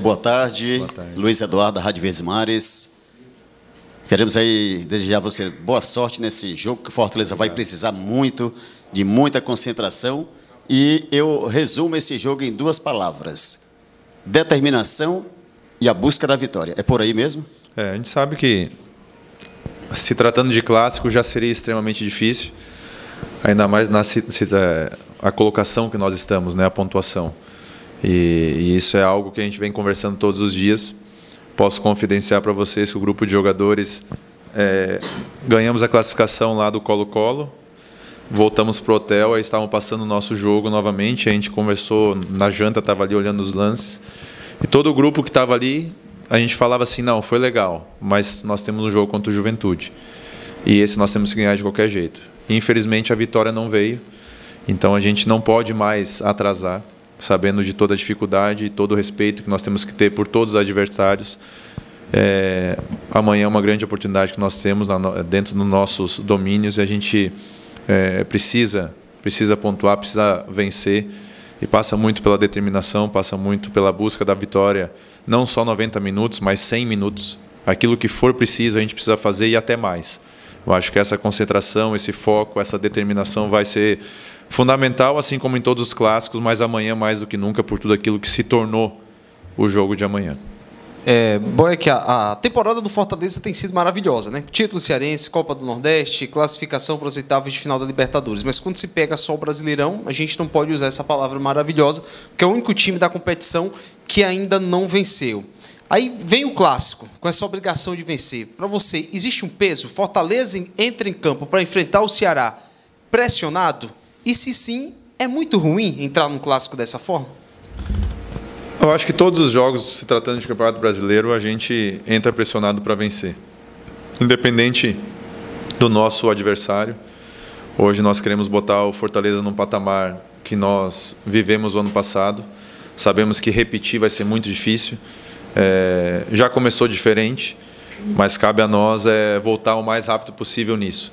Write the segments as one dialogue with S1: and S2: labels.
S1: Boa tarde,
S2: Boa tarde.
S1: Luiz Eduardo, da Rádio Verdes Mares. Queremos aí desejar a você boa sorte nesse jogo, que o Fortaleza vai precisar muito, de muita concentração. E eu resumo esse jogo em 2 palavras: determinação e a busca da vitória. É por aí mesmo?
S2: A gente sabe que, se tratando de clássico, já seria extremamente difícil, ainda mais a colocação que nós estamos, né, a pontuação. E isso é algo que a gente vem conversando todos os dias. Posso confidenciar para vocês que o grupo de jogadores ganhamos a classificação lá do Colo-Colo, voltamos para o hotel, aí estavam passando o nosso jogo novamente, a gente conversou na janta, estava ali olhando os lances, e todo o grupo que estava ali, a gente falava assim, não, foi legal, mas nós temos um jogo contra o Juventude, e esse nós temos que ganhar de qualquer jeito. E, infelizmente, a vitória não veio, então a gente não pode mais atrasar, sabendo de toda a dificuldade e todo o respeito que nós temos que ter por todos os adversários. Amanhã é uma grande oportunidade que nós temos dentro dos nossos domínios, e a gente precisa pontuar, precisa vencer, e passa muito pela determinação, passa muito pela busca da vitória, não só 90 minutos, mas 100 minutos. Aquilo que for preciso a gente precisa fazer, e até mais. Eu acho que essa concentração, esse foco, essa determinação vai ser fundamental, assim como em todos os clássicos, mas amanhã mais do que nunca, por tudo aquilo que se tornou o jogo de amanhã.
S3: Bom, é que a temporada do Fortaleza tem sido maravilhosa, né? Título cearense, Copa do Nordeste, classificação para os oitavos de final da Libertadores. Mas quando se pega só o Brasileirão, a gente não pode usar essa palavra maravilhosa, porque é o único time da competição que ainda não venceu. Aí vem o clássico, com essa obrigação de vencer. Para você, existe um peso? Fortaleza entra em campo para enfrentar o Ceará pressionado? E se sim, é muito ruim entrar num clássico dessa forma?
S2: Eu acho que todos os jogos, se tratando de Campeonato Brasileiro, a gente entra pressionado para vencer. Independente do nosso adversário. Hoje nós queremos botar o Fortaleza num patamar que nós vivemos o ano passado. Sabemos que repetir vai ser muito difícil. Já começou diferente, mas cabe a nós voltar o mais rápido possível nisso.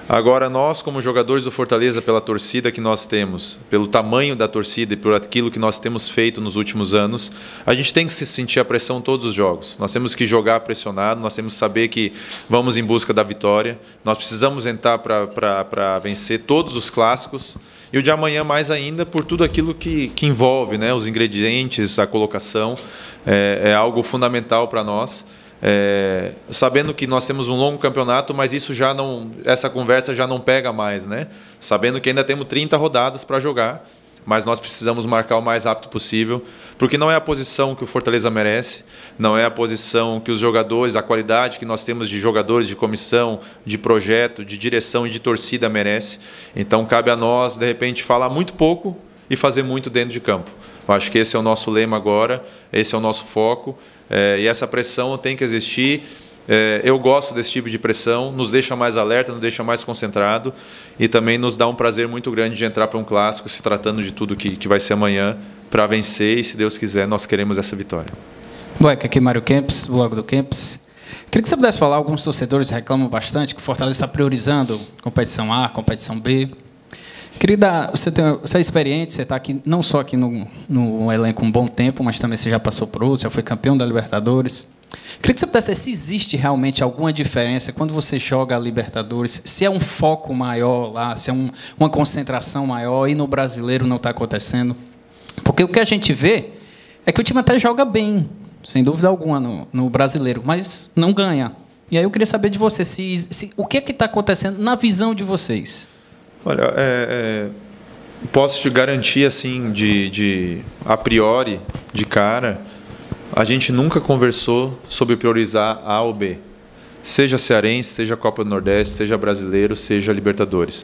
S2: Agora, nós, como jogadores do Fortaleza, pela torcida que nós temos, pelo tamanho da torcida e por aquilo que nós temos feito nos últimos anos, a gente tem que se sentir a pressão todos os jogos. Nós temos que jogar pressionado, nós temos que saber que vamos em busca da vitória, nós precisamos entrar para vencer todos os clássicos, e o de amanhã mais ainda por tudo aquilo que envolve, né, os ingredientes, a colocação, é algo fundamental para nós. Sabendo que nós temos um longo campeonato, mas isso já não, essa conversa já não pega mais, né? Sabendo que ainda temos 30 rodadas para jogar, mas nós precisamos marcar o mais rápido possível, porque não é a posição que o Fortaleza merece, não é a posição que os jogadores, a qualidade que nós temos de jogadores, de comissão, de projeto, de direção e de torcida merece. Então cabe a nós, de repente, falar muito pouco e fazer muito dentro de campo. Eu acho que esse é o nosso lema agora, esse é o nosso foco, e essa pressão tem que existir. Eu gosto desse tipo de pressão, nos deixa mais alerta, nos deixa mais concentrado, e também nos dá um prazer muito grande de entrar para um clássico, se tratando de tudo que vai ser amanhã, para vencer, e se Deus quiser, nós queremos essa vitória.
S4: Boa, aqui é Mário Kempis, blog do Kempis. Queria que você pudesse falar, alguns torcedores reclamam bastante que o Fortaleza está priorizando competição A, competição B. Querida, você é experiente, você está aqui, não só aqui no elenco um bom tempo, mas também você já passou por outro, já foi campeão da Libertadores. Queria que você pudesse, se existe realmente alguma diferença quando você joga a Libertadores, se é um foco maior lá, se é uma concentração maior, e no Brasileiro não está acontecendo. Porque o que a gente vê é que o time até joga bem, sem dúvida alguma, no Brasileiro, mas não ganha. E aí eu queria saber de você, o que é que está acontecendo na visão de vocês?
S2: Olha, posso te garantir, assim, a priori, de cara, a gente nunca conversou sobre priorizar A ou B. Seja cearense, seja Copa do Nordeste, seja brasileiro, seja Libertadores.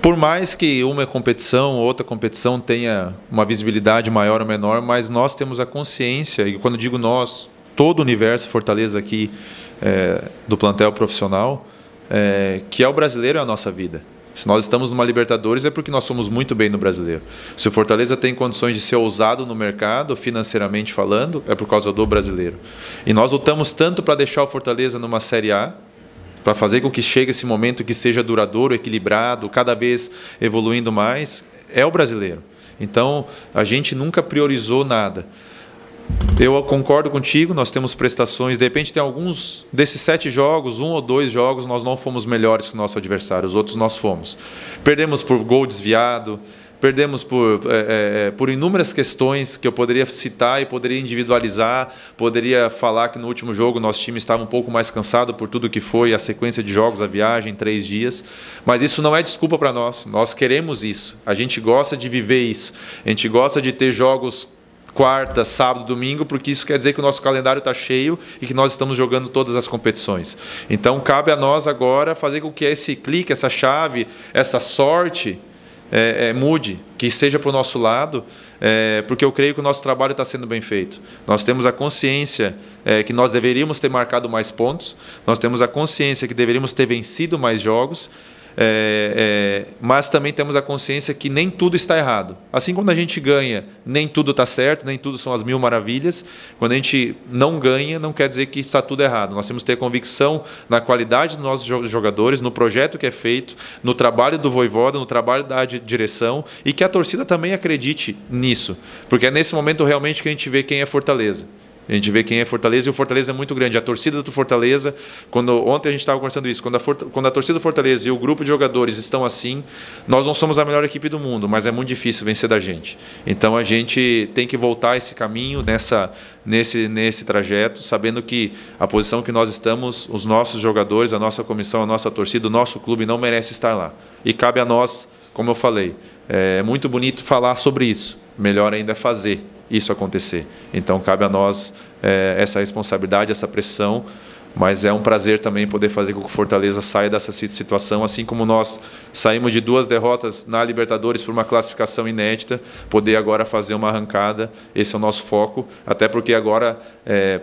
S2: Por mais que uma competição ou outra competição tenha uma visibilidade maior ou menor, mas nós temos a consciência, e quando digo nós, todo o universo Fortaleza aqui do plantel profissional, que o brasileiro é a nossa vida. Se nós estamos numa Libertadores é porque nós somos muito bem no Brasileiro. Se o Fortaleza tem condições de ser ousado no mercado, financeiramente falando, é por causa do Brasileiro. E nós lutamos tanto para deixar o Fortaleza numa Série A, para fazer com que chegue esse momento que seja duradouro, equilibrado, cada vez evoluindo mais, é o Brasileiro. Então, a gente nunca priorizou nada. Eu concordo contigo, nós temos prestações, de repente tem alguns desses 7 jogos, 1 ou 2 jogos, nós não fomos melhores que o nosso adversário, os outros nós fomos. Perdemos por gol desviado, perdemos por inúmeras questões que eu poderia citar e poderia individualizar, poderia falar que no último jogo nosso time estava um pouco mais cansado por tudo que foi a sequência de jogos, a viagem, 3 dias, mas isso não é desculpa para nós queremos isso, a gente gosta de viver isso, a gente gosta de ter jogos quarta, sábado, domingo, porque isso quer dizer que o nosso calendário está cheio e que nós estamos jogando todas as competições. Então, cabe a nós agora fazer com que esse clique, essa chave, essa sorte mude, que seja para o nosso lado, porque eu creio que o nosso trabalho está sendo bem feito. Nós temos a consciência que nós deveríamos ter marcado mais pontos, nós temos a consciência que deveríamos ter vencido mais jogos, mas também temos a consciência que nem tudo está errado. Assim, quando a gente ganha, nem tudo está certo, nem tudo são as mil maravilhas. Quando a gente não ganha, não quer dizer que está tudo errado. Nós temos que ter convicção na qualidade dos nossos jogadores, no projeto que é feito, no trabalho do Vojvoda, no trabalho da direção, e que a torcida também acredite nisso, porque é nesse momento realmente que a gente vê quem é Fortaleza. A gente vê quem é Fortaleza, e o Fortaleza é muito grande. A torcida do Fortaleza, ontem a gente estava conversando isso, quando a torcida do Fortaleza e o grupo de jogadores estão assim, nós não somos a melhor equipe do mundo, mas é muito difícil vencer da gente. Então a gente tem que voltar esse caminho, nesse trajeto, sabendo que a posição que nós estamos, os nossos jogadores, a nossa comissão, a nossa torcida, o nosso clube não merece estar lá. E cabe a nós, como eu falei, é muito bonito falar sobre isso, melhor ainda é fazer isso acontecer. Então, cabe a nós essa responsabilidade, essa pressão, mas é um prazer também poder fazer com que o Fortaleza saia dessa situação, assim como nós saímos de 2 derrotas na Libertadores por uma classificação inédita, poder agora fazer uma arrancada, esse é o nosso foco, até porque agora,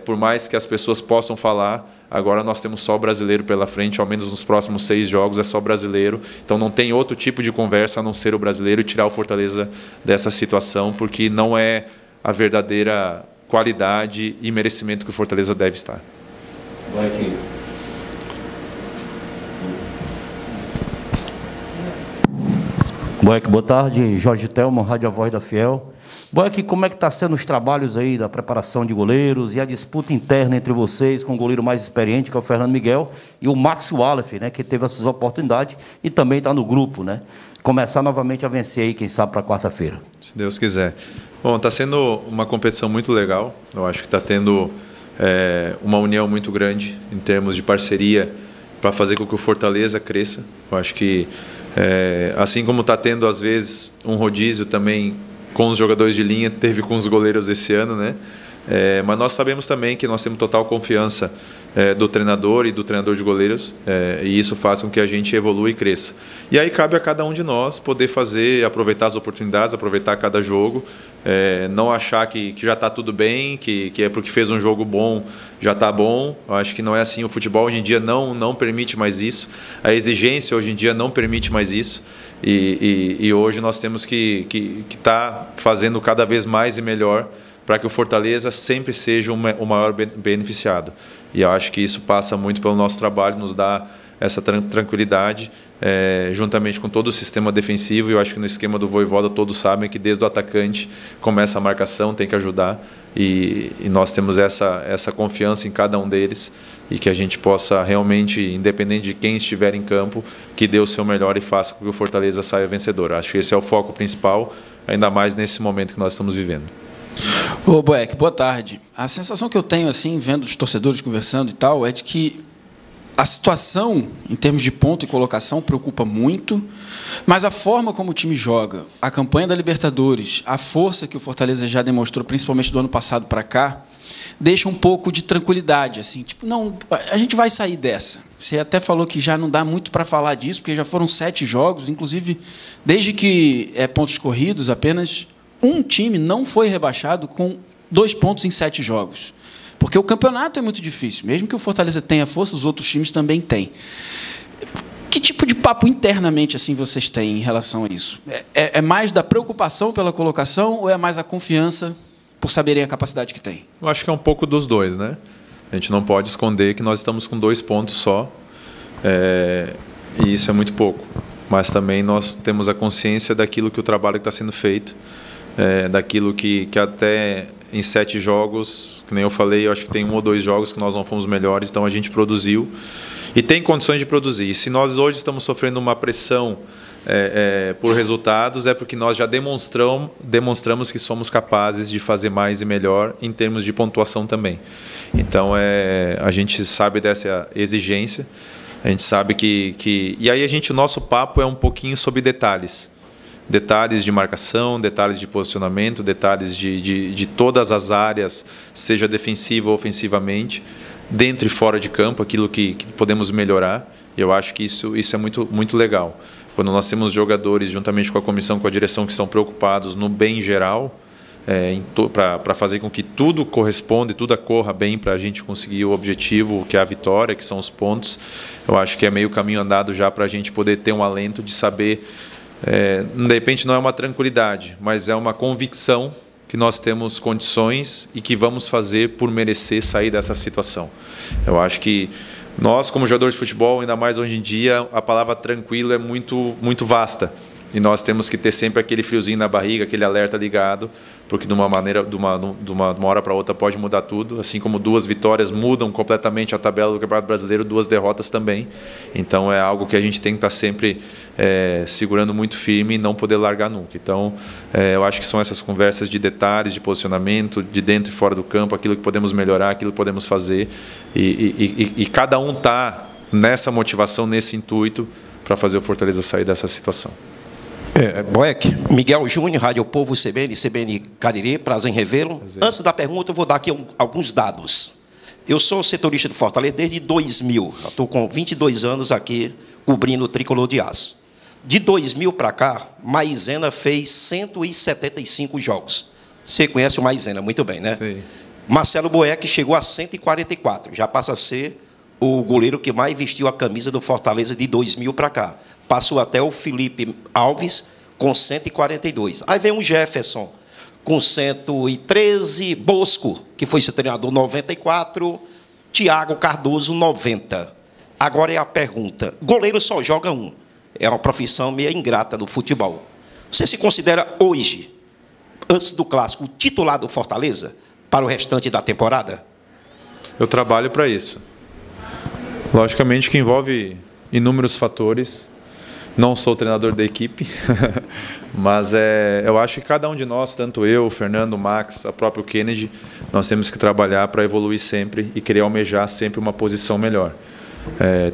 S2: por mais que as pessoas possam falar, agora nós temos só o brasileiro pela frente, ao menos nos próximos 6 jogos é só brasileiro, então não tem outro tipo de conversa a não ser o brasileiro e tirar o Fortaleza dessa situação, porque não é a verdadeira qualidade e merecimento que o Fortaleza deve estar.
S5: Vai aqui. Boa tarde, Jorge Telmo, Rádio A Voz da Fiel. Boeck, como é que está sendo os trabalhos aí da preparação de goleiros e a disputa interna entre vocês com o goleiro mais experiente, que é o Fernando Miguel, e o Max Wallace, né, que teve essas oportunidades e também está no grupo, né? Começar novamente a vencer aí, quem sabe, para quarta-feira. Se
S2: Deus quiser. Bom, está sendo uma competição muito legal. Eu acho que está tendo uma união muito grande em termos de parceria para fazer com que o Fortaleza cresça. Eu acho que, assim como está tendo, às vezes, um rodízio também com os jogadores de linha, teve com os goleiros esse ano, né? Mas nós sabemos também que nós temos total confiança do treinador e do treinador de goleiros, e isso faz com que a gente evolua e cresça. E aí cabe a cada um de nós poder aproveitar as oportunidades, aproveitar cada jogo, não achar que já está tudo bem, que é porque fez um jogo bom, já está bom. Eu acho que não é assim. O futebol hoje em dia não permite mais isso, a exigência hoje em dia não permite mais isso, e hoje nós temos que estar fazendo cada vez mais e melhor para que o Fortaleza sempre seja o maior beneficiado. E eu acho que isso passa muito pelo nosso trabalho, nos dá essa tranquilidade, juntamente com todo o sistema defensivo. E eu acho que no esquema do Vojvoda todos sabem que desde o atacante começa a marcação, tem que ajudar, e nós temos essa confiança em cada um deles, e que a gente possa realmente, independente de quem estiver em campo, que dê o seu melhor e faça com que o Fortaleza saia vencedor. Acho que esse é o foco principal, ainda mais nesse momento que nós estamos vivendo.
S6: Ô Boeck, boa tarde. A sensação que eu tenho, assim, vendo os torcedores conversando e tal, é de que a situação, em termos de ponto e colocação, preocupa muito, mas a forma como o time joga, a campanha da Libertadores, a força que o Fortaleza já demonstrou, principalmente do ano passado para cá, deixa um pouco de tranquilidade, assim, tipo, não, a gente vai sair dessa. Você até falou que já não dá muito para falar disso, porque já foram 7 jogos, inclusive, desde que pontos corridos, apenas um time não foi rebaixado com 2 pontos em 7 jogos. Porque o campeonato é muito difícil. Mesmo que o Fortaleza tenha força, os outros times também têm. Que tipo de papo internamente assim vocês têm em relação a isso? É mais da preocupação pela colocação ou é mais a confiança por saberem a capacidade que tem?
S2: Eu acho que é um pouco dos dois, né? A gente não pode esconder que nós estamos com 2 pontos só, e isso é muito pouco. Mas também nós temos a consciência daquilo que o trabalho que está sendo feito, daquilo que até em 7 jogos, que nem eu falei, eu acho que tem 1 ou 2 jogos que nós não fomos melhores, então a gente produziu e tem condições de produzir. E se nós hoje estamos sofrendo uma pressão por resultados, é porque nós já demonstramos que somos capazes de fazer mais e melhor em termos de pontuação também. Então, a gente sabe dessa exigência, a gente sabe que... E aí o nosso papo é um pouquinho sobre detalhes. Detalhes de marcação, detalhes de posicionamento, detalhes de todas as áreas, seja defensiva ou ofensivamente, dentro e fora de campo, aquilo que podemos melhorar. E eu acho que isso é muito, muito legal. Quando nós temos jogadores, juntamente com a comissão, com a direção, que estão preocupados no bem geral, para fazer com que tudo corresponda e tudo corra bem para a gente conseguir o objetivo, que é a vitória, que são os pontos, eu acho que é meio caminho andado já para a gente poder ter um alento de saber, de repente não é uma tranquilidade, mas é uma convicção que nós temos condições e que vamos fazer por merecer sair dessa situação. Eu acho que nós, como jogadores de futebol, ainda mais hoje em dia, a palavra tranquilo é muito, muito vasta. E nós temos que ter sempre aquele friozinho na barriga, aquele alerta ligado, porque de uma hora para outra pode mudar tudo. Assim como 2 vitórias mudam completamente a tabela do Campeonato Brasileiro, 2 derrotas também. Então é algo que a gente tem que estar sempre segurando muito firme e não poder largar nunca. Então eu acho que são essas conversas de detalhes, de posicionamento, de dentro e fora do campo, aquilo que podemos melhorar, aquilo que podemos fazer. E cada um está nessa motivação, nesse intuito, para fazer o Fortaleza sair dessa situação.
S7: Boeck, Miguel Júnior, Rádio Povo, CBN Cariri, prazer em revê-lo. Antes da pergunta, eu vou dar aqui alguns dados. Eu sou setorista do Fortaleza desde 2000. Estou com 22 anos aqui cobrindo o Tricolor de Aço. De 2000 para cá, Maisena fez 175 jogos. Você conhece o Maisena muito bem, né? Sim. Marcelo Boeck chegou a 144. Já passa a ser o goleiro que mais vestiu a camisa do Fortaleza de 2000 para cá. Passou até o Felipe Alves com 142. Aí vem o Jefferson com 113, Bosco, que foi seu treinador, 94, Thiago Cardoso, 90. Agora é a pergunta. Goleiro só joga um. É uma profissão meio ingrata do futebol. Você se considera hoje, antes do Clássico, o titular do Fortaleza para o restante da temporada?
S2: Eu trabalho para isso. Logicamente que envolve inúmeros fatores. Não sou treinador da equipe, mas eu acho que cada um de nós, tanto eu, o Fernando, o Max, a própria Kennedy, nós temos que trabalhar para evoluir sempre e querer almejar sempre uma posição melhor.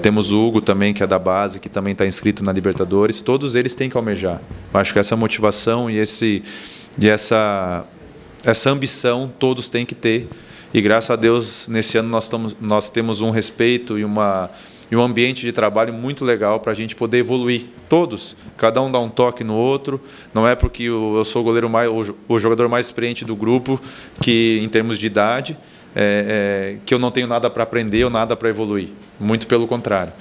S2: Temos o Hugo também, que é da base, que também está inscrito na Libertadores. Todos eles têm que almejar. Eu acho que essa motivação e essa ambição todos têm que ter. E graças a Deus, nesse ano nós temos um respeito e um ambiente de trabalho muito legal para a gente poder evoluir. Todos, cada um dá um toque no outro. Não é porque eu sou o jogador mais experiente do grupo, que em termos de idade, que eu não tenho nada para aprender ou nada para evoluir. Muito pelo contrário.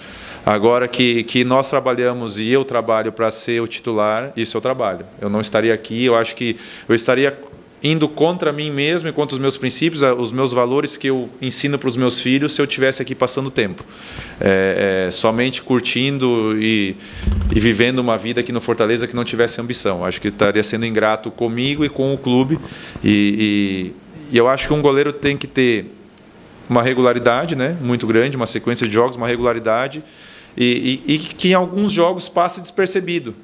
S2: Agora que nós trabalhamos e eu trabalho para ser o titular, isso eu trabalho. Eu não estaria aqui, eu acho que eu estaria indo contra mim mesmo e contra os meus princípios, os meus valores que eu ensino para os meus filhos, se eu estivesse aqui passando tempo. Somente curtindo e vivendo uma vida aqui no Fortaleza que não tivesse ambição. Acho que estaria sendo ingrato comigo e com o clube. E eu acho que um goleiro tem que ter uma regularidade, né, muito grande, uma sequência de jogos, uma regularidade, e que em alguns jogos passe despercebido,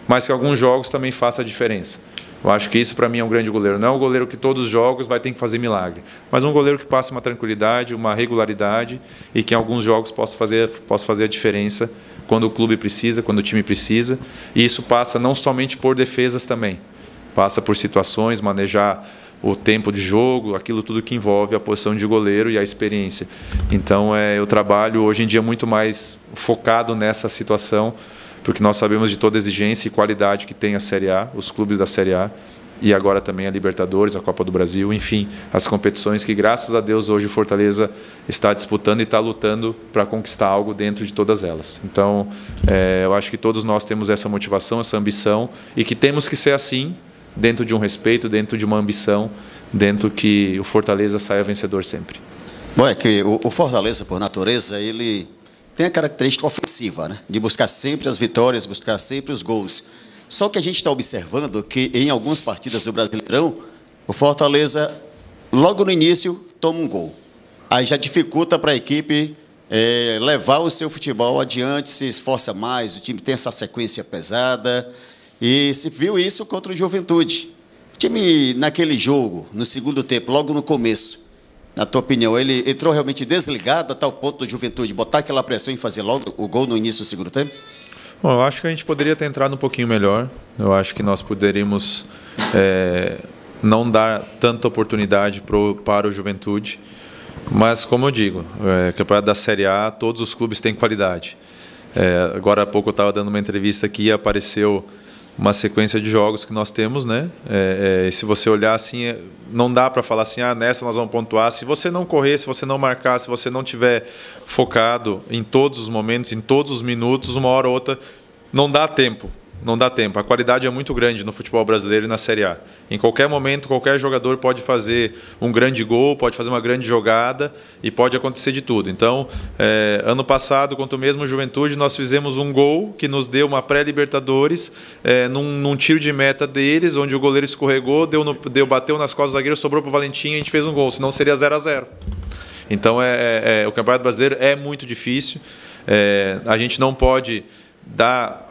S2: mas que em alguns jogos também faça a diferença. Eu acho que isso, para mim, é um grande goleiro. Não é um goleiro que todos os jogos vai ter que fazer milagre, mas um goleiro que passe uma tranquilidade, uma regularidade e que em alguns jogos possa fazer a diferença quando o clube precisa, quando o time precisa. E isso passa não somente por defesas também, passa por situações, manejar o tempo de jogo, aquilo tudo que envolve a posição de goleiro e a experiência. Então, eu trabalho hoje em dia muito mais focado nessa situação, porque nós sabemos de toda a exigência e qualidade que tem a Série A, os clubes da Série A, e agora também a Libertadores, a Copa do Brasil, enfim, as competições que, graças a Deus, hoje o Fortaleza está disputando e está lutando para conquistar algo dentro de todas elas. Então, eu acho que todos nós temos essa motivação, essa ambição, e que temos que ser assim, dentro de um respeito, dentro de uma ambição, dentro que o Fortaleza saia vencedor sempre.
S1: Bom, é que o Fortaleza, por natureza, ele tem a característica ofensiva, né? De buscar sempre as vitórias, buscar sempre os gols. Só que a gente está observando que em algumas partidas do Brasileirão, O Fortaleza, logo no início, toma um gol. Aí já dificulta para a equipe levar o seu futebol adiante, se esforça mais, o time tem essa sequência pesada. E se viu isso contra o Juventude. O time, naquele jogo, no segundo tempo, logo no começo, na tua opinião, ele entrou realmente desligado a tal ponto do Juventude botar aquela pressão e fazer logo o gol no início do segundo tempo?
S2: Bom, eu acho que a gente poderia ter entrado um pouquinho melhor. Eu acho que nós poderíamos não dar tanta oportunidade para o Juventude. Mas, como eu digo, campeonato da Série A, todos os clubes têm qualidade. Agora há pouco eu estava dando uma entrevista aqui e apareceu uma sequência de jogos que nós temos, né? E se você olhar assim, não dá para falar assim, nessa nós vamos pontuar. Se você não correr, se você não marcar, se você não tiver focado em todos os momentos, em todos os minutos, uma hora ou outra, não dá tempo. Não dá tempo. A qualidade é muito grande no futebol brasileiro e na Série A. Em qualquer momento, qualquer jogador pode fazer um grande gol, pode fazer uma grande jogada e pode acontecer de tudo. Então, ano passado, contra o mesmo Juventude, nós fizemos um gol que nos deu uma pré-Libertadores, num tiro de meta deles, onde o goleiro escorregou, bateu nas costas do zagueiro, sobrou para o Valentim e a gente fez um gol, senão seria 0-0. Então, o Campeonato Brasileiro é muito difícil. A gente não pode dar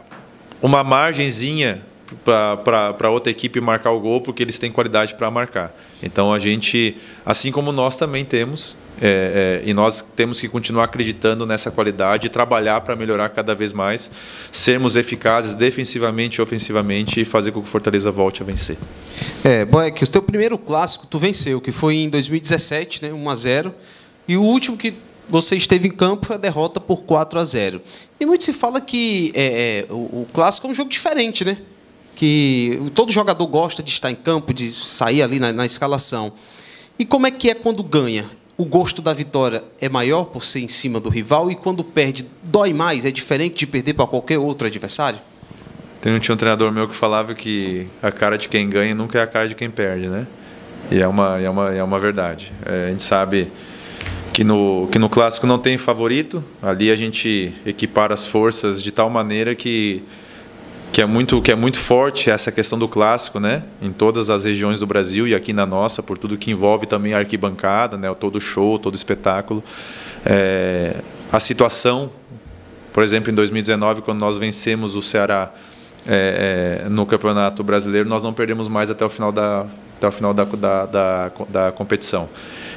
S2: uma margenzinha para outra equipe marcar o gol, porque eles têm qualidade para marcar. Então, a gente, assim como nós também temos, e nós temos que continuar acreditando nessa qualidade e trabalhar para melhorar cada vez mais, sermos eficazes defensivamente e ofensivamente e fazer com que o Fortaleza volte a vencer.
S3: Boeck, o teu primeiro clássico tu venceu, que foi em 2017, né, 1-0, e o último que você esteve em campo foi a derrota por 4-0. E muito se fala que o clássico é um jogo diferente, né? Que todo jogador gosta de estar em campo, de sair ali na escalação. E como é que é quando ganha? O gosto da vitória é maior por ser em cima do rival, e quando perde, dói mais? É diferente de perder para qualquer outro adversário?
S2: Tinha um treinador meu que falava que a cara de quem ganha nunca é a cara de quem perde, né? E é uma verdade. A gente sabe que no clássico não tem favorito. Ali a gente equipara as forças de tal maneira que é muito forte essa questão do clássico, né? Em todas as regiões do Brasil e aqui na nossa, por tudo que envolve também a arquibancada, né? Todo show, todo espetáculo. A situação, por exemplo, em 2019, quando nós vencemos o Ceará no Campeonato Brasileiro, nós não perdemos mais até o final da competição.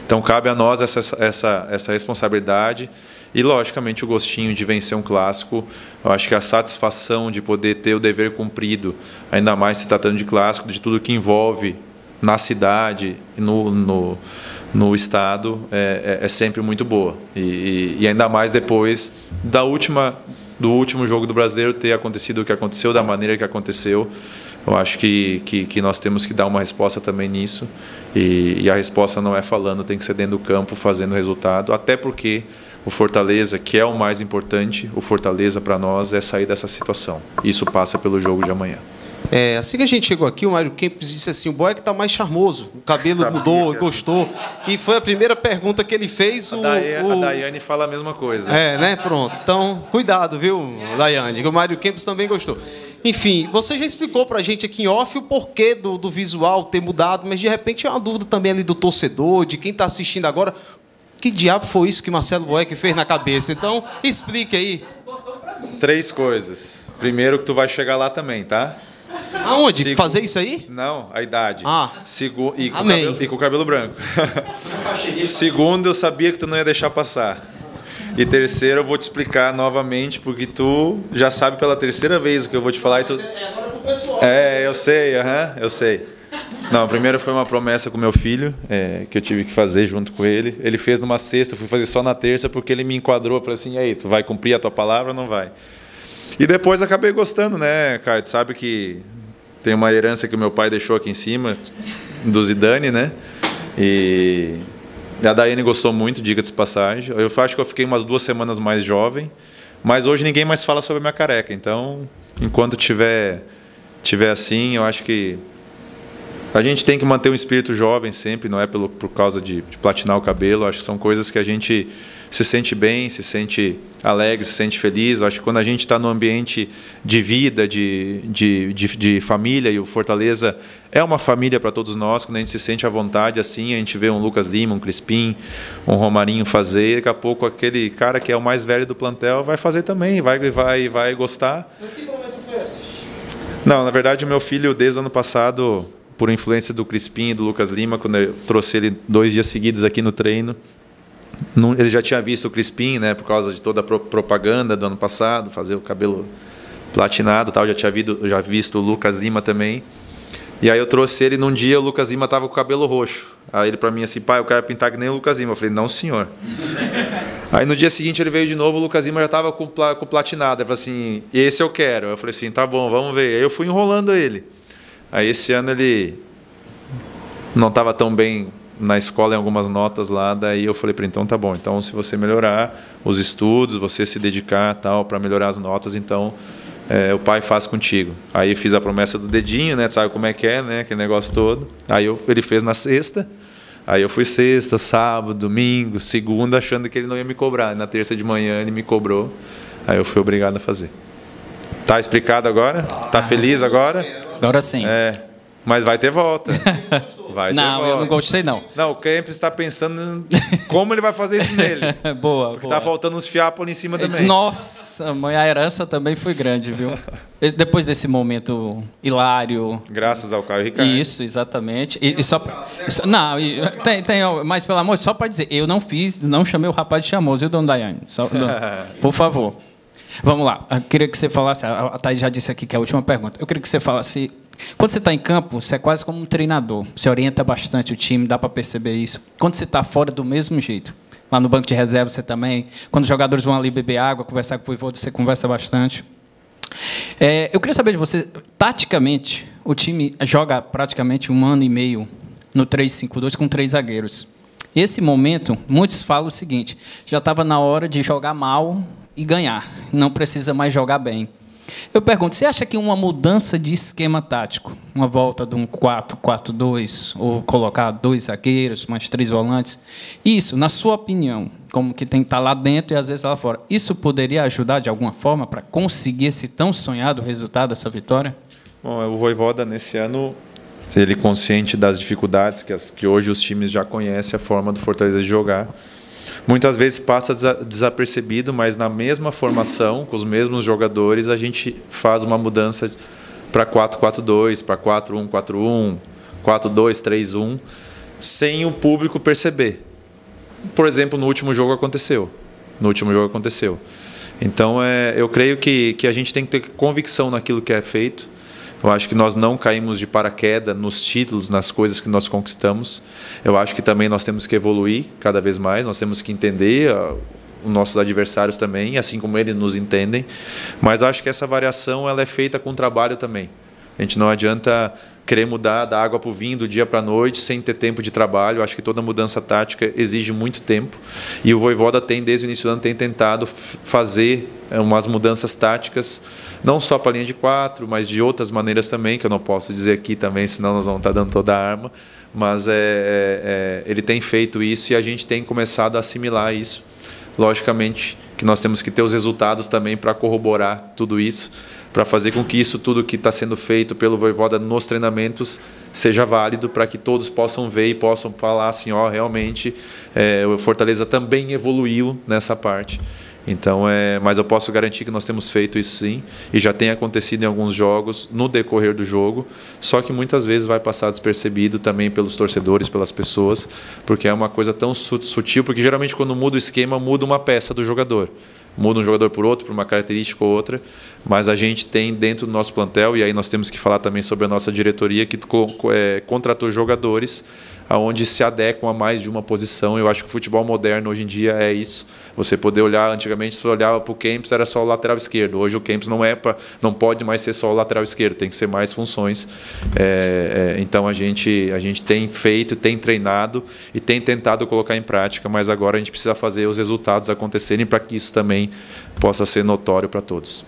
S2: Então, cabe a nós essa responsabilidade e, logicamente, o gostinho de vencer um clássico. Eu acho que a satisfação de poder ter o dever cumprido, ainda mais se tratando de clássico, de tudo que envolve na cidade, no estado, é sempre muito boa. E ainda mais depois do último jogo do Brasileiro ter acontecido o que aconteceu, da maneira que aconteceu. Eu acho que nós temos que dar uma resposta também nisso, e a resposta não é falando, tem que ser dentro do campo, fazendo resultado, até porque o Fortaleza, que é o mais importante, o Fortaleza para nós é sair dessa situação. Isso passa pelo jogo de amanhã.
S3: Assim que a gente chegou aqui, o Mário Kempis disse assim: o Boeck está mais charmoso, o cabelo mudou, gostou. E foi a primeira pergunta que ele fez.
S2: A Daiane fala a mesma coisa.
S3: Né? Pronto. Então, cuidado, viu, Daiane, que o Mário Kempis também gostou. Enfim, você já explicou para a gente aqui em off o porquê do visual ter mudado, mas de repente é uma dúvida também ali do torcedor, de quem está assistindo agora. Que diabo foi isso que Marcelo Boeck fez na cabeça? Então, explique aí.
S2: 3 coisas. Primeiro, que tu vai chegar lá também, tá?
S3: Aonde? Fazer isso aí?
S2: Não, a idade.
S3: Amém.
S2: E com o cabelo branco. Segundo, eu sabia que tu não ia deixar passar. E terceiro, eu vou te explicar novamente, porque tu já sabe pela terceira vez o que eu vou te falar.
S3: Agora pro pessoal.
S2: Eu sei. Não, primeiro foi uma promessa com meu filho, que eu tive que fazer junto com ele. Ele fez numa sexta, eu fui fazer só na terça, porque ele me enquadrou. Eu falei assim: e aí, tu vai cumprir a tua palavra ou não vai? E depois acabei gostando, né, Caio? Tu sabe que tem uma herança que o meu pai deixou aqui em cima, do Zidane, né? E a Daiane gostou muito, diga-se de passagem. Eu acho que eu fiquei umas 2 semanas mais jovem, mas hoje ninguém mais fala sobre a minha careca. Então, enquanto tiver assim, eu acho que A gente tem que manter um espírito jovem sempre, não é por causa de platinar o cabelo. Acho que são coisas que a gente se sente bem, se sente alegre, se sente feliz. Acho que quando a gente está no ambiente de vida, de família, e o Fortaleza é uma família para todos nós, quando a gente se sente à vontade, assim, a gente vê um Lucas Lima, um Crispim, um Romarinho fazer, daqui a pouco aquele cara que é o mais velho do plantel vai fazer também, vai gostar.
S3: Mas que conversa foi essa?
S2: Não, na verdade, o meu filho, desde o ano passado, por influência do Crispim e do Lucas Lima, quando eu trouxe ele 2 dias seguidos aqui no treino, ele já tinha visto o Crispim, né, por causa de toda a propaganda do ano passado, fazer o cabelo platinado, tal, já visto o Lucas Lima também. E aí eu trouxe ele num dia, o Lucas Lima estava com o cabelo roxo. Aí ele para mim assim, pai, eu quero pintar que nem o Lucas Lima. Eu falei, não, senhor. Aí no dia seguinte ele veio de novo, o Lucas Lima já estava com platinado. Ele falou assim, esse eu quero. Eu falei assim, tá bom, vamos ver. Aí eu fui enrolando ele. Aí esse ano ele não estava tão bem na escola em algumas notas lá, daí eu falei para ele, então tá bom, então se você melhorar os estudos, você se dedicar tal para melhorar as notas, então o pai faz contigo. Aí eu fiz a promessa do dedinho, né, sabe como é, né, aquele negócio todo. Aí ele fez na sexta, aí eu fui sexta, sábado, domingo, segunda, achando que ele não ia me cobrar. Na terça de manhã ele me cobrou, aí eu fui obrigado a fazer. Tá explicado agora? Tá feliz agora?
S4: Agora sim.
S2: Mas vai ter volta. Vai ter volta.
S4: Eu não gostei, não.
S2: Não, o Kempis está pensando como ele vai fazer isso nele.
S4: Boa,
S2: porque está faltando uns fiapos ali em cima também.
S4: Nossa, a herança também foi grande, viu? Depois desse momento hilário.
S2: Graças ao Caio Ricardo.
S4: Isso, exatamente. Não, mas pelo amor, só para dizer, eu não fiz, não chamei o rapaz de chamoso, viu, dona Daiane? Por favor. Vamos lá. Eu queria que você falasse, a Thaís já disse aqui que é a última pergunta. Eu queria que você falasse, quando você está em campo, você é quase como um treinador. Você orienta bastante o time, dá para perceber isso. Quando você está fora, do mesmo jeito. Lá no banco de reserva você também. Quando os jogadores vão ali beber água, conversar com o Voivoda, você conversa bastante. Eu queria saber de você, taticamente, o time joga praticamente 1 ano e meio no 3-5-2 com 3 zagueiros. Esse momento, muitos falam o seguinte, já estava na hora de jogar mal e ganhar, não precisa mais jogar bem. Eu pergunto, você acha que uma mudança de esquema tático, uma volta de um 4-4-2, ou colocar 2 zagueiros, mais 3 volantes, isso, na sua opinião, como que tem que estar lá dentro e às vezes lá fora, isso poderia ajudar de alguma forma para conseguir esse tão sonhado resultado, essa vitória? Bom,
S2: o Voivoda, nesse ano, ele consciente das dificuldades que hoje os times já conhecem a forma do Fortaleza de jogar. Muitas vezes passa desapercebido, mas na mesma formação, com os mesmos jogadores, a gente faz uma mudança para 4-4-2, para 4-1-4-1, 4-2-3-1, sem o público perceber. Por exemplo, no último jogo aconteceu. Então, eu creio que a gente tem que ter convicção naquilo que é feito. Eu acho que nós não caímos de paraquedas nos títulos, nas coisas que nós conquistamos. Eu acho que também nós temos que evoluir cada vez mais, nós temos que entender os nossos adversários também, assim como eles nos entendem. Mas acho que essa variação ela é feita com trabalho também. A gente não adianta querer mudar da água para o vinho, do dia para a noite, sem ter tempo de trabalho. Acho que toda mudança tática exige muito tempo. E o Voivoda desde o início do ano, tem tentado fazer umas mudanças táticas, não só para a linha de 4, mas de outras maneiras também, que eu não posso dizer aqui também, senão nós vamos estar dando toda a arma. Mas ele tem feito isso e a gente tem começado a assimilar isso. Logicamente que nós temos que ter os resultados também para corroborar tudo isso, para fazer com que isso tudo que está sendo feito pelo Voivoda nos treinamentos seja válido, para que todos possam ver e possam falar assim, realmente o Fortaleza também evoluiu nessa parte. Então, mas eu posso garantir que nós temos feito isso sim, e já tem acontecido em alguns jogos, no decorrer do jogo, só que muitas vezes vai passar despercebido também pelos torcedores, pelas pessoas, porque é uma coisa tão sutil, porque geralmente quando muda o esquema, muda uma peça do jogador. Muda um jogador por outro, por uma característica ou outra, mas a gente tem dentro do nosso plantel, e aí nós temos que falar também sobre a nossa diretoria, que contratou jogadores aonde se adequam a mais de uma posição. Eu acho que o futebol moderno hoje em dia é isso. Você poder olhar, antigamente se olhava para o Kempis, era só o lateral esquerdo. Hoje o Kempis não pode mais ser só o lateral esquerdo, tem que ser mais funções. Então a gente tem feito, tem treinado e tem tentado colocar em prática, mas agora a gente precisa fazer os resultados acontecerem para que isso também possa ser notório para todos.